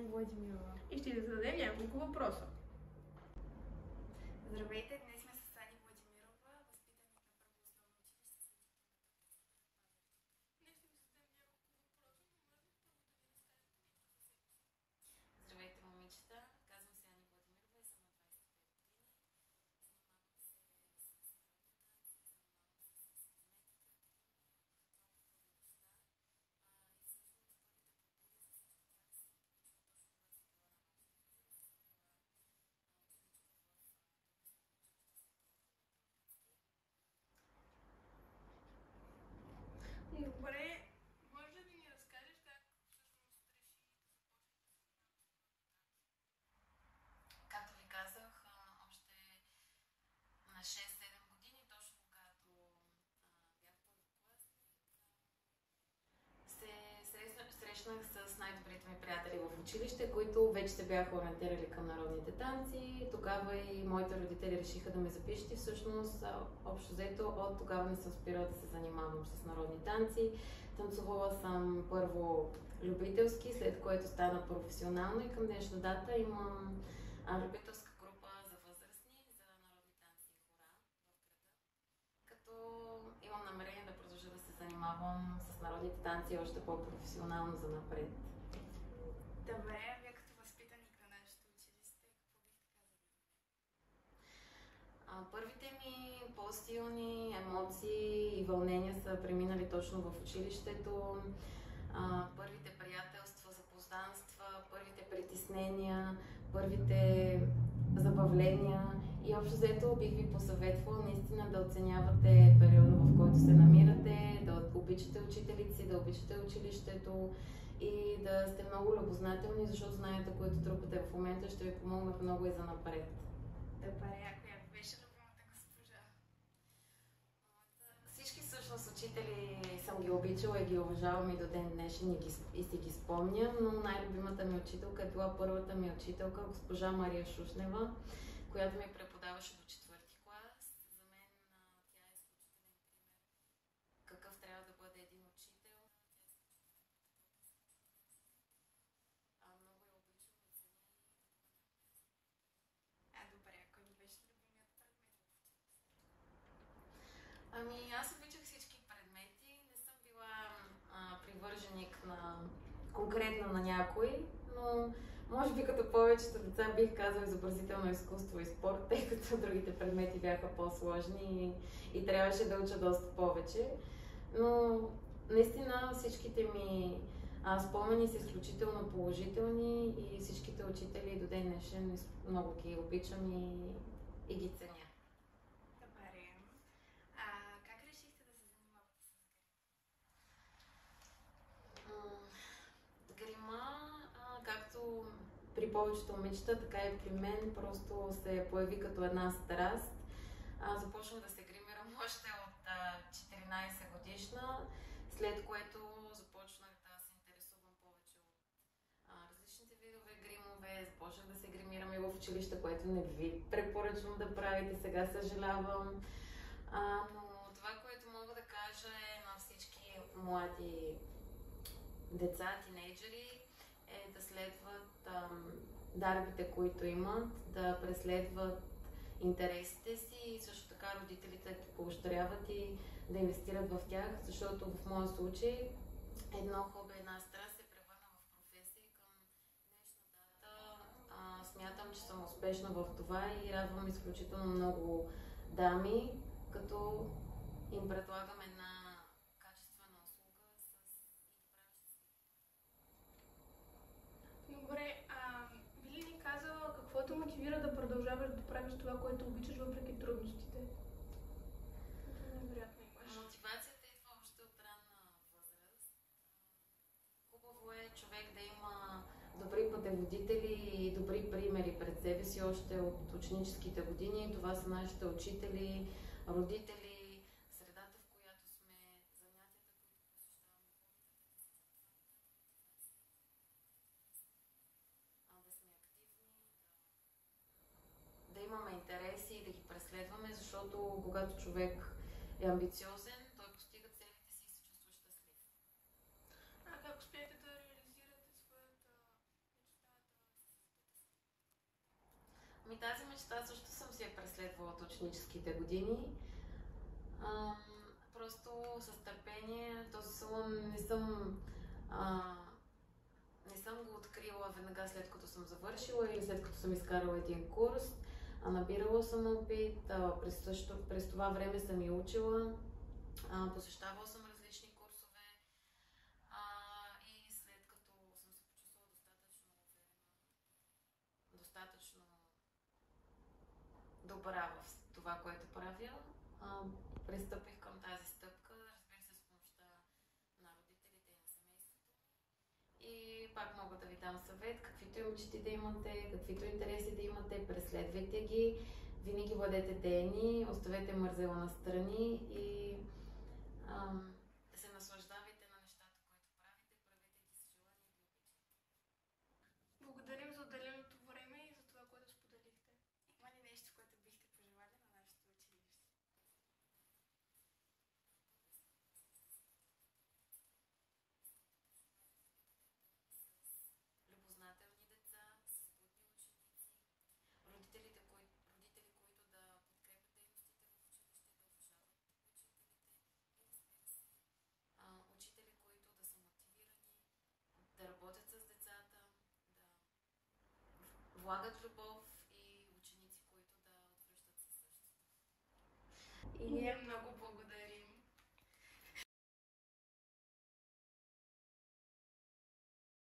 Ани Владимирова. И ще ви зададем няколко въпроса. Здравейте, днес сме с Ани Владимирова, възпитаник на Първо основно училище Свети Климент. Здравейте, момичета, казвам се Ани Владимирова и съм на 25 години. Добре, може да ни разкажеш как всъщност реши Както ви казах, още на 6-7 години, точно когато бях първокласник, се срещнах с най-добрите ми приятели в училище, които вече се бяха ориентирали към народните танци. Тогава и моите родители решиха да ме запишат и всъщност общо взето от тогава не съм спирала да се занимавам с народни танци. Танцувала съм първо любителски, след което стана професионално и към днешна дата имам любителска група за възрастни, за народни танци и хора в града. Като имам намерение да продължа да се занимавам с народните танци още по-професионално за напред. Добре, вие като възпитаник на нашето училище, какво бихте казали? Първите ми по-силни емоции и вълнения са преминали точно в училището. Първите приятелства, запознанства, първите притеснения, първите забавления и общо взето бих ви посъветвала наистина да оценявате периода, в който се намирате, да обичате учителите си, да обичате училището и да сте много любознателни, защото знаете, което трупате в момента, ще ви помогнат много и за напред. Добре, коя беше любимата госпожа? Всички всъщност учители съм ги обичала и ги уважавам и до ден днешен и си ги спомням, но най-любимата ми учителка е била първата ми учителка, госпожа Мария Шушнева, която ми преподаваше до 4-ти клас. За мен тя е изключителен пример какъв трябва да бъде един учител. Много я обичам и ценя и добре, кой ми беше любимият предмет в училище? Аз обичах всички предмети, не съм била привърженик конкретно на някой, но може би като повечето деца бих казала изобразително изкуство и спорт, тъй като другите предмети бяха по-сложни и трябваше да уча доста повече. Но наистина всичките ми спомени са изключително положителни и всичките учители до ден днешен много ги обичам и ги ценя. Добре. Как решихте да се занимавате с грима? Както при повечето момичета, така и при мен, просто се появи като една страст. Започнах да се гримирам още от 14 годишна, след което започнах да се интересувам повече от различните видове гримове, започнах да се гримирам и в училище, което не ви препоръчвам да правите, сега съжалявам. Но това, което мога да кажа е на всички млади деца, тинейджери, е да следват дарбите, които имат, да преследват интересите си и също така родителите да ги поощряват и да инвестират в тях, защото в моя случай едно хоби, една страст се превърна в професия и към днешна дата смятам, че съм успешна в това и радвам изключително много дами, като им предлагам една качествена услуга с Добре, би ли ни казала какво те мотивира да продължаваш да правиш това, което обичаш въпреки трудностите? Невероятно имаш. Мотивацията идва още от ранна възраст. Хубаво е човек да има добри пътеводители и добри примери пред себе си още от ученическите години. Това са нашите учители, родители, средата, в която сме, занятията, които посещаваме, да сме активни, да имаме интереси и да ги преследваме, защото когато човек е амбициозен, той постига целите си и се чувства щастлив. Как успяете да реализирате своята мечта Тази мечта също съм си я преследвала от ученическите години. А, Просто с търпение. Този салон а, не съм го открила веднага след като съм завършила или след като съм изкарала един курс. Набирала съм опит, през това време съм и учила, посещавала съм различни курсове и след като съм се почувствала достатъчно добра в това, което правя, пристъпих към тази стъпка, разбира се, с помощта на родителите и на семейството. И пак мога да ви дам съвет, каквито и мечти да имате, каквито интереси да имате, преследвайте ги, винаги бъдете дейни, оставете мързела настрани и се наслаждавайте на нещата, които правите, правете ги с желание и обичате. Благодарим за отделеното време и за това, което споделихте. Има ли нещо, което бихте пожелали на нашето училище? Любознателни деца, с будни ученици, родители, които да подкрепят дейностите в училище, да уважават учителите и учители, които да са мотивирани, да работят с децата, да влагат любов и ученици, които да отвръщат със същото. И ние много